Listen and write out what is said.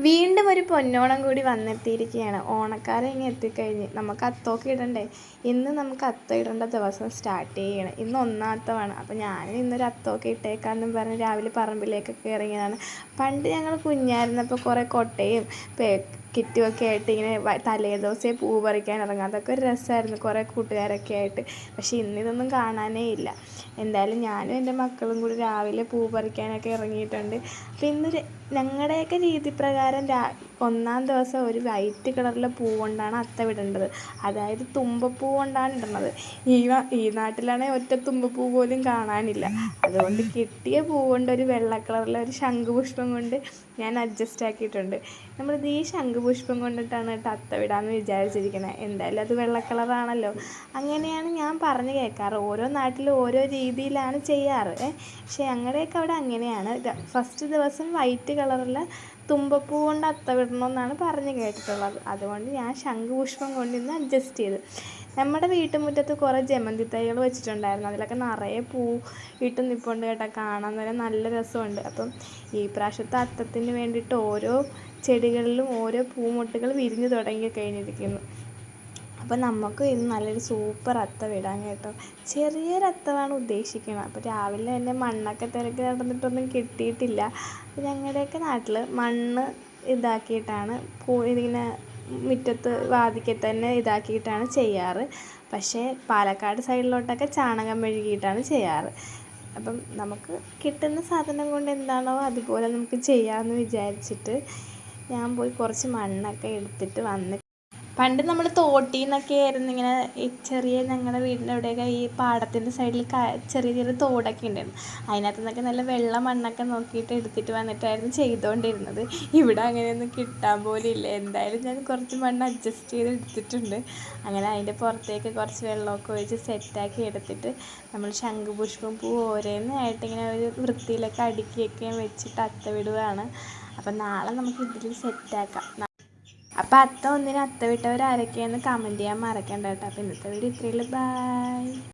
വീണ്ടും ഒരു പൊന്നോണം കൂടി വന്നെത്തിയിരിക്കുകയാണ്. ഓണക്കാലം ഇങ്ങ് എത്തിക്കഴിഞ്ഞ് നമുക്ക് അത്തമൊക്കെ ഇടണ്ടേ. ഇന്ന് നമുക്ക് അത്തം ഇടേണ്ട ദിവസം സ്റ്റാർട്ട് ചെയ്യണം. ഇന്ന് ഒന്നാം അത്തമാണ്. അപ്പോൾ ഞാൻ ഇന്നൊരു അത്തമൊക്കെ ഇട്ടേക്കാമെന്നും പറഞ്ഞ് രാവിലെ പറമ്പിലേക്കൊക്കെ ഇറങ്ങിയതാണ്. പണ്ട് ഞങ്ങൾ കുഞ്ഞായിരുന്നപ്പോൾ കുറേ കൊട്ടയും കിറ്റുമൊക്കെ ആയിട്ട് ഇങ്ങനെ തലേദിവസമേ പൂ പറിക്കാൻ ഇറങ്ങും. അതൊക്കെ ഒരു രസമായിരുന്നു, കുറേ കൂട്ടുകാരൊക്കെ ആയിട്ട്. പക്ഷേ ഇന്നിതൊന്നും കാണാനേ ഇല്ല. എന്തായാലും ഞാനും എൻ്റെ മക്കളും കൂടി രാവിലെ പൂ പറിക്കാനൊക്കെ ഇറങ്ങിയിട്ടുണ്ട്. അപ്പോൾ ഇന്ന് ഞങ്ങളുടെയൊക്കെ രീതി പ്രകാരം ഒന്നാം ദിവസം ഒരു വൈറ്റ് കളറിലെ പൂ കൊണ്ടാണ് അത്തം ഇടേണ്ടത്. അതായത് തുമ്പപ്പൂ കൊണ്ടാണ് ഇടുന്നത്. ഈ നാട്ടിലാണെങ്കിൽ ഒറ്റ തുമ്പപ്പൂ പോലും കാണാനില്ല. അതുകൊണ്ട് കിട്ടിയ പൂ കൊണ്ട് ഒരു വെള്ള കളറിലെ ഒരു ശംഖുപുഷ്പം കൊണ്ട് ഞാൻ അഡ്ജസ്റ്റ് ആക്കിയിട്ടുണ്ട്. നമ്മളിത് ഈ ശംഖുപുഷ്പം കൊണ്ടിട്ടാണ് അത്തം ഇടാമെന്ന് വിചാരിച്ചിരിക്കുന്നത്. എന്തായാലും അത് വെള്ള കളറാണല്ലോ. അങ്ങനെയാണ് ഞാൻ പറഞ്ഞു കേൾക്കാറ്. ഓരോ നാട്ടിലും ഓരോ രീതിയിലാണ് ചെയ്യാറ്. പക്ഷേ ഞങ്ങളുടെയൊക്കെ അവിടെ അങ്ങനെയാണ്. ഫസ്റ്റ് ദിവസം വൈറ്റ് കളറിൽ തുമ്പപ്പൂ കൊണ്ട് അത്തം ഇടണമെന്നാണ് പറഞ്ഞു കേട്ടിട്ടുള്ളത്. അതുകൊണ്ട് ഞാൻ ശംഖുപുഷ്പം കൊണ്ട് ഇന്ന് അഡ്ജസ്റ്റ് ചെയ്തു. നമ്മുടെ വീട്ടുമുറ്റത്ത് കുറേ ജമന്തി തൈകൾ വെച്ചിട്ടുണ്ടായിരുന്നു. അതിലൊക്കെ നിറയെ പൂ ഇട്ട് നിൽപ്പുണ്ട് കേട്ടോ. കാണാൻ തന്നെ നല്ല രസമുണ്ട്. അപ്പം ഈ പ്രാവശ്യത്തെ അത്തത്തിന് വേണ്ടിയിട്ട് ഓരോ ചെടികളിലും ഓരോ പൂമൊട്ടുകൾ വിരിഞ്ഞു തുടങ്ങി കഴിഞ്ഞിരിക്കുന്നു. അപ്പോൾ നമുക്ക് ഇന്ന് നല്ലൊരു സൂപ്പർ അത്തം ഇടാൻ കേട്ടോ. ചെറിയൊരു അത്തമാണ് ഉദ്ദേശിക്കുന്നത്. അപ്പോൾ രാവിലെ തന്നെ മണ്ണൊക്കെ തിരക്കി നടന്നിട്ടൊന്നും കിട്ടിയിട്ടില്ല. അപ്പോൾ ഞങ്ങളുടെയൊക്കെ നാട്ടിൽ മണ്ണ് ഇതാക്കിയിട്ടാണ് ഇതിങ്ങനെ മുറ്റത്ത് വാതിക്കെ തന്നെ ഇതാക്കിയിട്ടാണ് ചെയ്യാറ്. പക്ഷേ പാലക്കാട് സൈഡിലോട്ടൊക്കെ ചാണകം മെഴുകിയിട്ടാണ് ചെയ്യാറ്. അപ്പം നമുക്ക് കിട്ടുന്ന സാധനം കൊണ്ട് എന്താണോ അതുപോലെ നമുക്ക് ചെയ്യാമെന്ന് വിചാരിച്ചിട്ട് ഞാൻ പോയി കുറച്ച് മണ്ണൊക്കെ എടുത്തിട്ട് വന്ന്. പണ്ട് നമ്മൾ തോട്ടിൽ നിന്നൊക്കെ ആയിരുന്നു ഇങ്ങനെ ഈ ചെറിയ ഞങ്ങളുടെ വീടിൻ്റെ അവിടെയൊക്കെ ഈ പാടത്തിൻ്റെ സൈഡിൽ ചെറിയ ചെറിയ തോടൊക്കെ ഉണ്ടായിരുന്നു. അതിനകത്ത് നിന്നൊക്കെ നല്ല വെള്ള മണ്ണൊക്കെ നോക്കിയിട്ട് എടുത്തിട്ട് വന്നിട്ടായിരുന്നു ചെയ്തുകൊണ്ടിരുന്നത്. ഇവിടെ അങ്ങനെയൊന്നും കിട്ടാൻ പോലും ഇല്ല. എന്തായാലും ഞാൻ കുറച്ച് മണ്ണ് അഡ്ജസ്റ്റ് ചെയ്ത് എടുത്തിട്ടുണ്ട്. അങ്ങനെ അതിൻ്റെ പുറത്തേക്ക് കുറച്ച് വെള്ളമൊക്കെ ഒഴിച്ച് സെറ്റാക്കി എടുത്തിട്ട് നമ്മൾ ശംഖുപുഷ്പം പൂ ഓരോന്നായിട്ട് ഇങ്ങനെ ഒരു വൃത്തിയിലൊക്കെ അടുക്കിയൊക്കെ വെച്ചിട്ട് അത്തമിടുകയാണ്. അപ്പം നാളെ നമുക്ക് ഇതിൽ സെറ്റാക്കാം. അപ്പോൾ അത്തം ഒന്നിന് അത്തം വിട്ടവർ ആരൊക്കെയാണെന്ന് കമൻറ്റ് ചെയ്യാൻ മറക്കണ്ട കേട്ടോ. അപ്പോൾ ഇന്നത്തെ വീഡിയോ ഇത്രയുള്ളൂ. ബൈ.